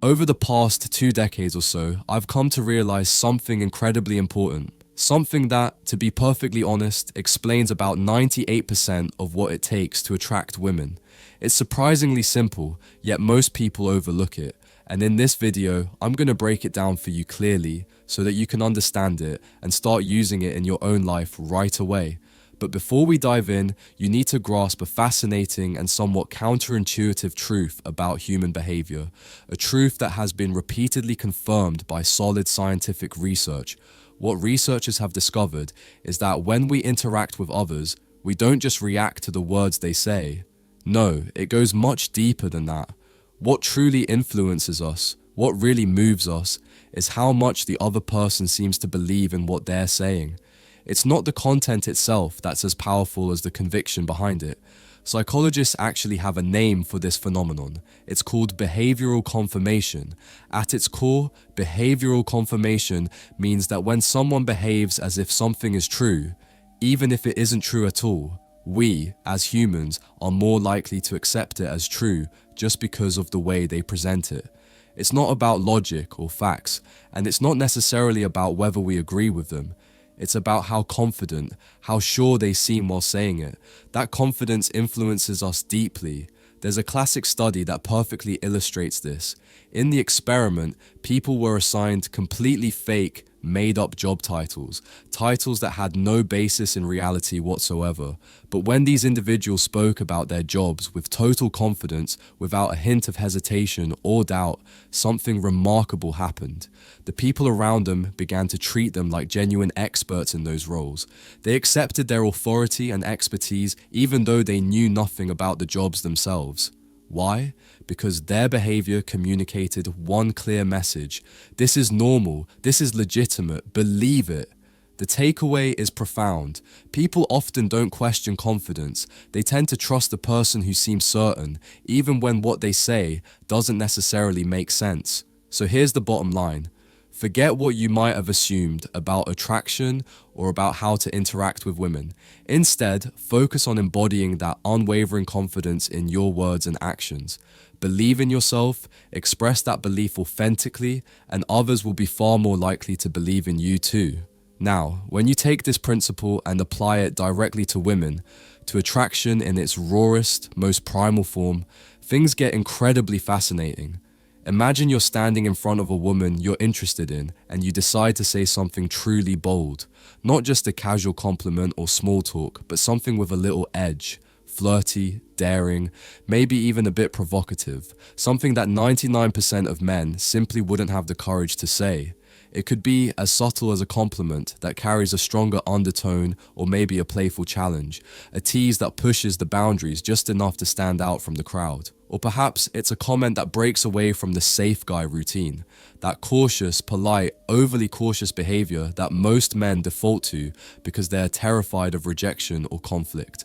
Over the past 2 decades or so, I've come to realize something incredibly important. Something that, to be perfectly honest, explains about 98% of what it takes to attract women. It's surprisingly simple, yet most people overlook it. And in this video, I'm going to break it down for you clearly so that you can understand it and start using it in your own life right away. But before we dive in, you need to grasp a fascinating and somewhat counterintuitive truth about human behavior, a truth that has been repeatedly confirmed by solid scientific research. What researchers have discovered is that when we interact with others, we don't just react to the words they say. No, it goes much deeper than that. What truly influences us, what really moves us, is how much the other person seems to believe in what they're saying. It's not the content itself that's as powerful as the conviction behind it. Psychologists actually have a name for this phenomenon. It's called behavioral confirmation. At its core, behavioral confirmation means that when someone behaves as if something is true, even if it isn't true at all, we, as humans, are more likely to accept it as true just because of the way they present it. It's not about logic or facts, and it's not necessarily about whether we agree with them. It's about how confident, how sure they seem while saying it. That confidence influences us deeply. There's a classic study that perfectly illustrates this. In the experiment, people were assigned completely fake, made-up job titles that had no basis in reality whatsoever. But when these individuals spoke about their jobs with total confidence, without a hint of hesitation or doubt, something remarkable happened. The people around them began to treat them like genuine experts in those roles. They accepted their authority and expertise even though they knew nothing about the jobs themselves. Why? Because their behavior communicated one clear message. This is normal. This is legitimate. Believe it. The takeaway is profound. People often don't question confidence. They tend to trust the person who seems certain, even when what they say doesn't necessarily make sense. So here's the bottom line. Forget what you might have assumed about attraction or about how to interact with women. Instead, focus on embodying that unwavering confidence in your words and actions. Believe in yourself, express that belief authentically, and others will be far more likely to believe in you too. Now, when you take this principle and apply it directly to women, to attraction in its rawest, most primal form, things get incredibly fascinating. Imagine you're standing in front of a woman you're interested in and you decide to say something truly bold. Not just a casual compliment or small talk, but something with a little edge. Flirty, daring, maybe even a bit provocative. Something that 99% of men simply wouldn't have the courage to say. It could be as subtle as a compliment that carries a stronger undertone or maybe a playful challenge, a tease that pushes the boundaries just enough to stand out from the crowd. Or perhaps it's a comment that breaks away from the safe guy routine, that cautious, polite, overly cautious behavior that most men default to because they're terrified of rejection or conflict.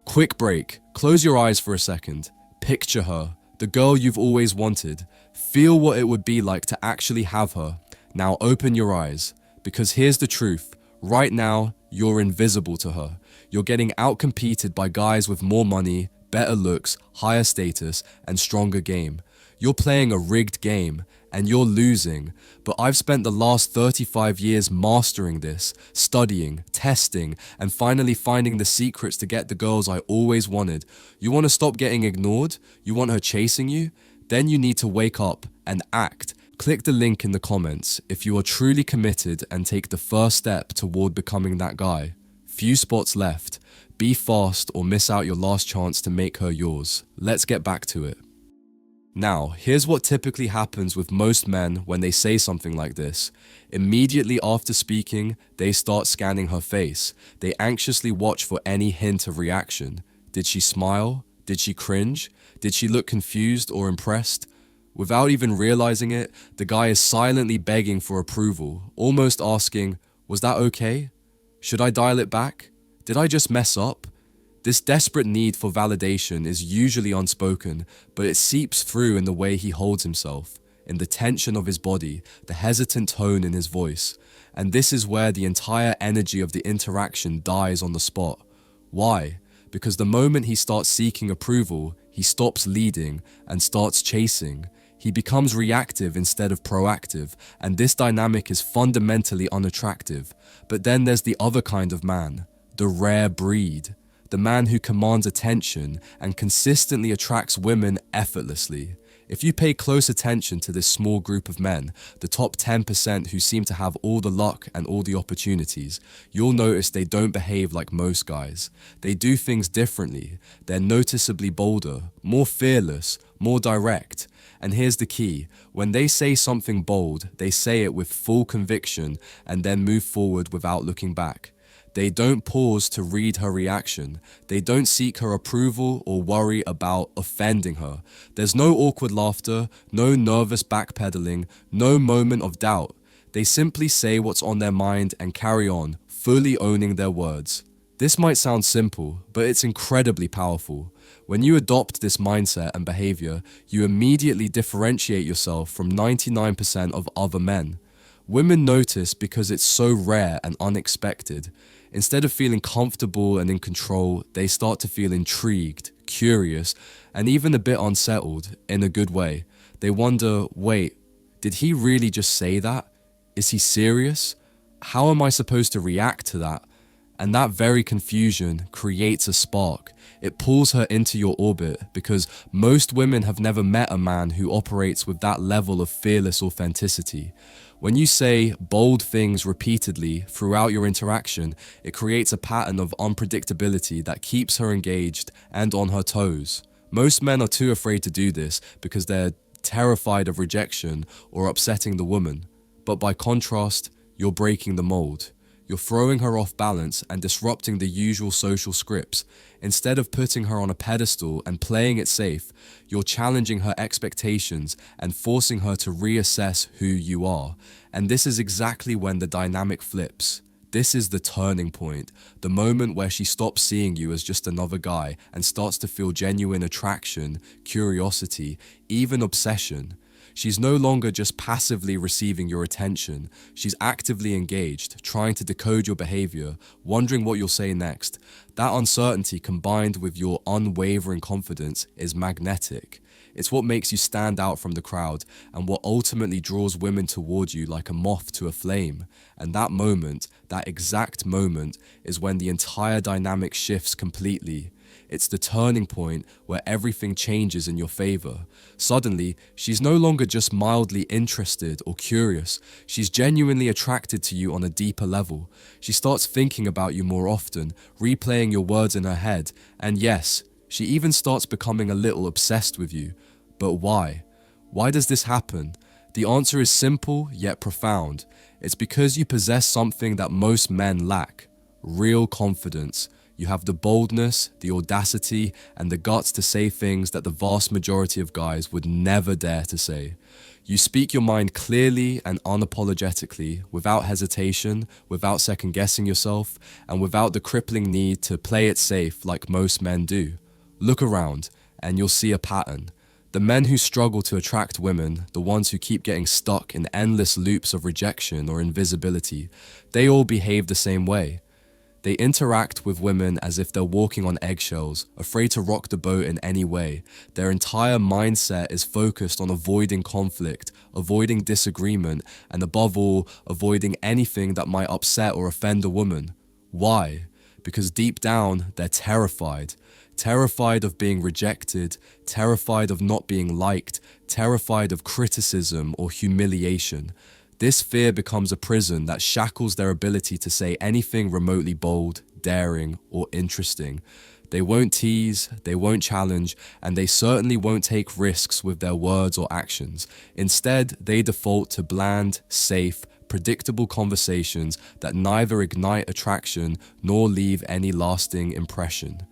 Quick break, close your eyes for a second. Picture her, the girl you've always wanted. Feel what it would be like to actually have her. Now open your eyes, because here's the truth. Right now, you're invisible to her. You're getting outcompeted by guys with more money, better looks, higher status, and stronger game. You're playing a rigged game, and you're losing. But I've spent the last 35 years mastering this, studying, testing, and finally finding the secrets to get the girls I always wanted. You want to stop getting ignored? You want her chasing you? Then you need to wake up and act. Click the link in the comments if you are truly committed and take the first step toward becoming that guy. Few spots left. Be fast or miss out your last chance to make her yours. Let's get back to it. Now, here's what typically happens with most men when they say something like this. Immediately after speaking, they start scanning her face. They anxiously watch for any hint of reaction. Did she smile? Did she cringe? Did she look confused or impressed? Without even realizing it, the guy is silently begging for approval, almost asking, "Was that okay? Should I dial it back? Did I just mess up?" This desperate need for validation is usually unspoken, but it seeps through in the way he holds himself, in the tension of his body, the hesitant tone in his voice. And this is where the entire energy of the interaction dies on the spot. Why? Because the moment he starts seeking approval, he stops leading and starts chasing. He becomes reactive instead of proactive, and this dynamic is fundamentally unattractive. But then there's the other kind of man, the rare breed, the man who commands attention and consistently attracts women effortlessly. If you pay close attention to this small group of men, the top 10% who seem to have all the luck and all the opportunities, you'll notice they don't behave like most guys. They do things differently. They're noticeably bolder, more fearless, more direct. And here's the key: when they say something bold, they say it with full conviction and then move forward without looking back. They don't pause to read her reaction. They don't seek her approval or worry about offending her. There's no awkward laughter, no nervous backpedaling, no moment of doubt. They simply say what's on their mind and carry on, fully owning their words. This might sound simple, but it's incredibly powerful. When you adopt this mindset and behavior, you immediately differentiate yourself from 99% of other men. Women notice because it's so rare and unexpected. Instead of feeling comfortable and in control, they start to feel intrigued, curious, and even a bit unsettled in a good way. They wonder, wait, did he really just say that? Is he serious? How am I supposed to react to that? And that very confusion creates a spark. It pulls her into your orbit because most women have never met a man who operates with that level of fearless authenticity. When you say bold things repeatedly throughout your interaction, it creates a pattern of unpredictability that keeps her engaged and on her toes. Most men are too afraid to do this because they're terrified of rejection or upsetting the woman. But by contrast, you're breaking the mold. You're throwing her off balance and disrupting the usual social scripts. Instead of putting her on a pedestal and playing it safe, you're challenging her expectations and forcing her to reassess who you are. And this is exactly when the dynamic flips. This is the turning point, the moment where she stops seeing you as just another guy and starts to feel genuine attraction, curiosity, even obsession. She's no longer just passively receiving your attention. She's actively engaged, trying to decode your behavior, wondering what you'll say next. That uncertainty combined with your unwavering confidence is magnetic. It's what makes you stand out from the crowd and what ultimately draws women toward you like a moth to a flame. And that moment, that exact moment, is when the entire dynamic shifts completely. It's the turning point where everything changes in your favor. Suddenly, she's no longer just mildly interested or curious. She's genuinely attracted to you on a deeper level. She starts thinking about you more often, replaying your words in her head. And yes, she even starts becoming a little obsessed with you. But why? Why does this happen? The answer is simple yet profound. It's because you possess something that most men lack: real confidence. You have the boldness, the audacity, and the guts to say things that the vast majority of guys would never dare to say. You speak your mind clearly and unapologetically, without hesitation, without second-guessing yourself, and without the crippling need to play it safe like most men do. Look around, and you'll see a pattern. The men who struggle to attract women, the ones who keep getting stuck in endless loops of rejection or invisibility, they all behave the same way. They interact with women as if they're walking on eggshells, afraid to rock the boat in any way. Their entire mindset is focused on avoiding conflict, avoiding disagreement, and above all, avoiding anything that might upset or offend a woman. Why? Because deep down, they're terrified. Terrified of being rejected, terrified of not being liked, terrified of criticism or humiliation. This fear becomes a prison that shackles their ability to say anything remotely bold, daring, or interesting. They won't tease, they won't challenge, and they certainly won't take risks with their words or actions. Instead, they default to bland, safe, predictable conversations that neither ignite attraction nor leave any lasting impression.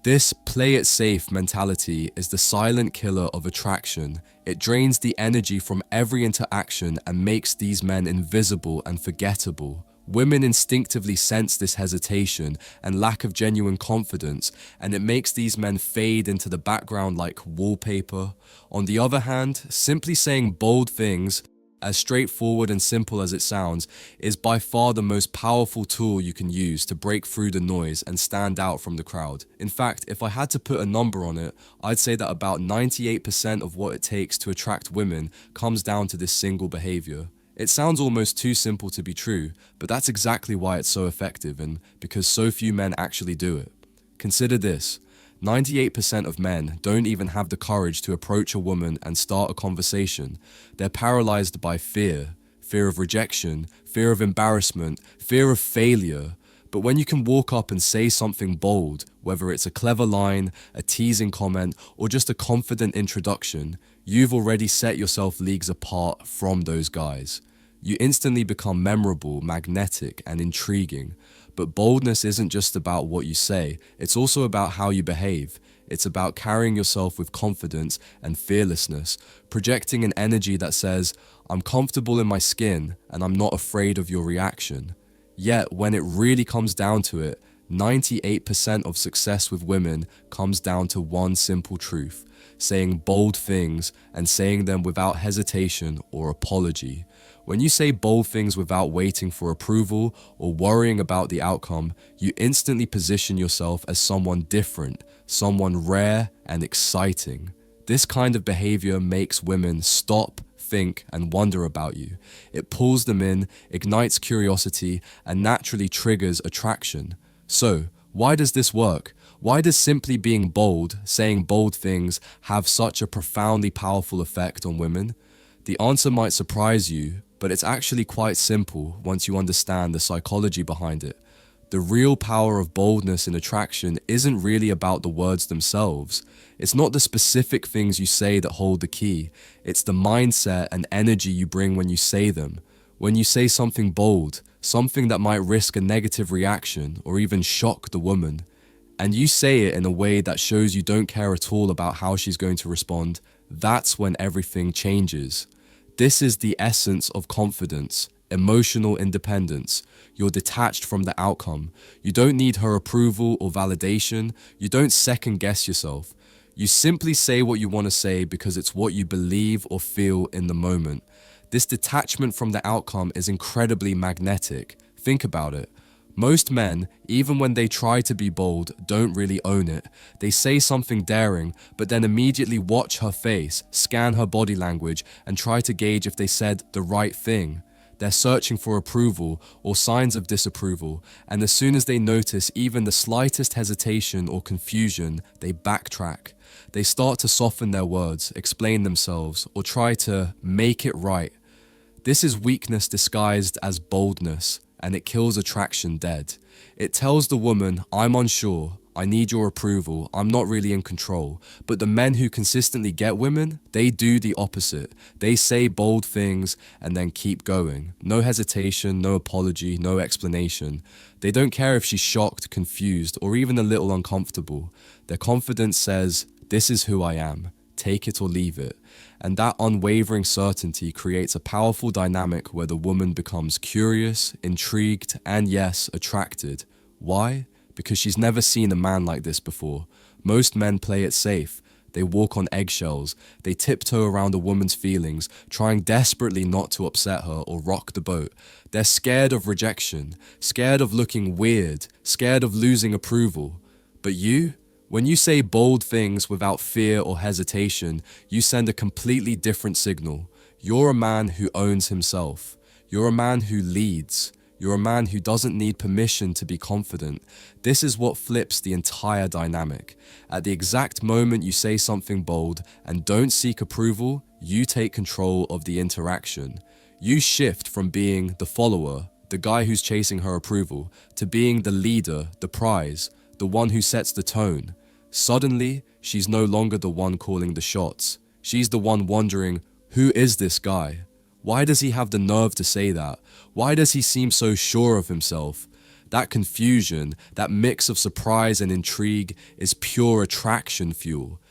This play it safe mentality is the silent killer of attraction. It drains the energy from every interaction and makes these men invisible and forgettable. Women instinctively sense this hesitation and lack of genuine confidence, and it makes these men fade into the background like wallpaper. On the other hand, simply saying bold things, as straightforward and simple as it sounds, is by far the most powerful tool you can use to break through the noise and stand out from the crowd. In fact, if I had to put a number on it, I'd say that about 98% of what it takes to attract women comes down to this single behavior. It sounds almost too simple to be true, but that's exactly why it's so effective and because so few men actually do it. Consider this. 98% of men don't even have the courage to approach a woman and start a conversation. They're paralyzed by fear of rejection, fear of embarrassment, fear of failure. But when you can walk up and say something bold, whether it's a clever line, a teasing comment, or just a confident introduction, you've already set yourself leagues apart from those guys. You instantly become memorable, magnetic, and intriguing. But boldness isn't just about what you say, it's also about how you behave. It's about carrying yourself with confidence and fearlessness, projecting an energy that says, I'm comfortable in my skin and I'm not afraid of your reaction. Yet, when it really comes down to it, 98% of success with women comes down to one simple truth: saying bold things and saying them without hesitation or apology. When you say bold things without waiting for approval or worrying about the outcome, you instantly position yourself as someone different, someone rare and exciting. This kind of behavior makes women stop, think, and wonder about you. It pulls them in, ignites curiosity, and naturally triggers attraction. So, why does this work? Why does simply being bold, saying bold things, have such a profoundly powerful effect on women? The answer might surprise you, but it's actually quite simple once you understand the psychology behind it. The real power of boldness in attraction isn't really about the words themselves. It's not the specific things you say that hold the key. It's the mindset and energy you bring when you say them. When you say something bold, something that might risk a negative reaction or even shock the woman, and you say it in a way that shows you don't care at all about how she's going to respond, that's when everything changes. This is the essence of confidence, emotional independence. You're detached from the outcome. You don't need her approval or validation. You don't second guess yourself. You simply say what you want to say because it's what you believe or feel in the moment. This detachment from the outcome is incredibly magnetic. Think about it. Most men, even when they try to be bold, don't really own it. They say something daring, but then immediately watch her face, scan her body language, and try to gauge if they said the right thing. They're searching for approval or signs of disapproval, and as soon as they notice even the slightest hesitation or confusion, they backtrack. They start to soften their words, explain themselves, or try to make it right. This is weakness disguised as boldness, and it kills attraction dead. It tells the woman, I'm unsure, I need your approval, I'm not really in control. But the men who consistently get women, they do the opposite. They say bold things and then keep going. No hesitation, no apology, no explanation. They don't care if she's shocked, confused, or even a little uncomfortable. Their confidence says, this is who I am. Take it or leave it. And that unwavering certainty creates a powerful dynamic where the woman becomes curious, intrigued, and yes, attracted. Why? Because she's never seen a man like this before. Most men play it safe. They walk on eggshells. They tiptoe around a woman's feelings, trying desperately not to upset her or rock the boat. They're scared of rejection, scared of looking weird, scared of losing approval. But you? When you say bold things without fear or hesitation, you send a completely different signal. You're a man who owns himself. You're a man who leads. You're a man who doesn't need permission to be confident. This is what flips the entire dynamic. At the exact moment you say something bold and don't seek approval, you take control of the interaction. You shift from being the follower, the guy who's chasing her approval, to being the leader, the prize, the one who sets the tone. Suddenly, she's no longer the one calling the shots. She's the one wondering, who is this guy? Why does he have the nerve to say that? Why does he seem so sure of himself? That confusion, that mix of surprise and intrigue is pure attraction fuel.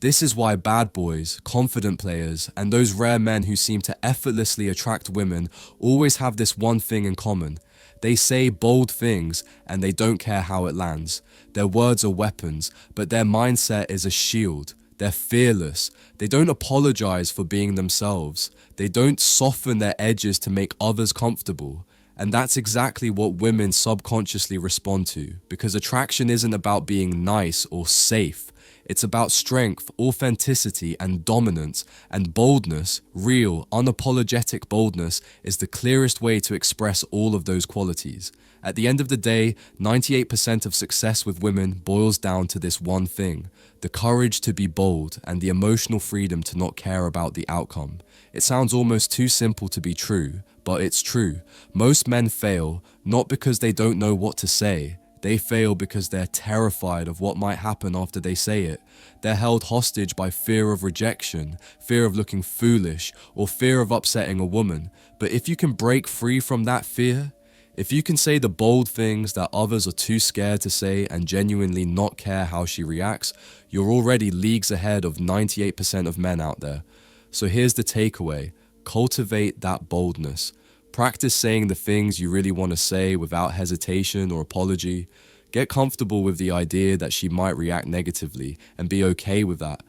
This is why bad boys, confident players, and those rare men who seem to effortlessly attract women always have this one thing in common. They say bold things and they don't care how it lands. Their words are weapons, but their mindset is a shield. They're fearless. They don't apologize for being themselves. They don't soften their edges to make others comfortable. And that's exactly what women subconsciously respond to, because attraction isn't about being nice or safe. It's about strength, authenticity, and dominance, and boldness. Real, unapologetic boldness is the clearest way to express all of those qualities. At the end of the day, 98% of success with women boils down to this one thing: the courage to be bold and the emotional freedom to not care about the outcome. It sounds almost too simple to be true, but it's true. Most men fail, not because they don't know what to say. They fail because they're terrified of what might happen after they say it. They're held hostage by fear of rejection, fear of looking foolish, or fear of upsetting a woman. But if you can break free from that fear, if you can say the bold things that others are too scared to say and genuinely not care how she reacts, you're already leagues ahead of 98% of men out there. So here's the takeaway: cultivate that boldness. Practice saying the things you really want to say without hesitation or apology. Get comfortable with the idea that she might react negatively and be okay with that,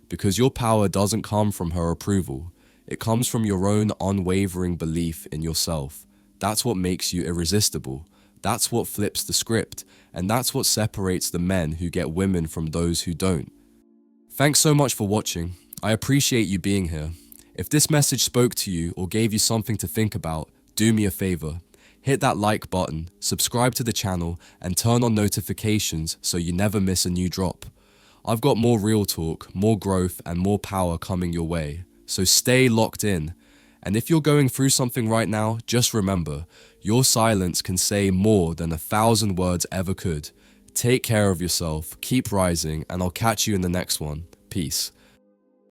because your power doesn't come from her approval. It comes from your own unwavering belief in yourself. That's what makes you irresistible. That's what flips the script, and that's what separates the men who get women from those who don't. Thanks so much for watching. I appreciate you being here. If this message spoke to you or gave you something to think about, do me a favor. Hit that like button, subscribe to the channel, and turn on notifications so you never miss a new drop. I've got more real talk, more growth, and more power coming your way. So stay locked in. And if you're going through something right now, just remember, your silence can say more than 1,000 words ever could. Take care of yourself, keep rising, and I'll catch you in the next one. Peace.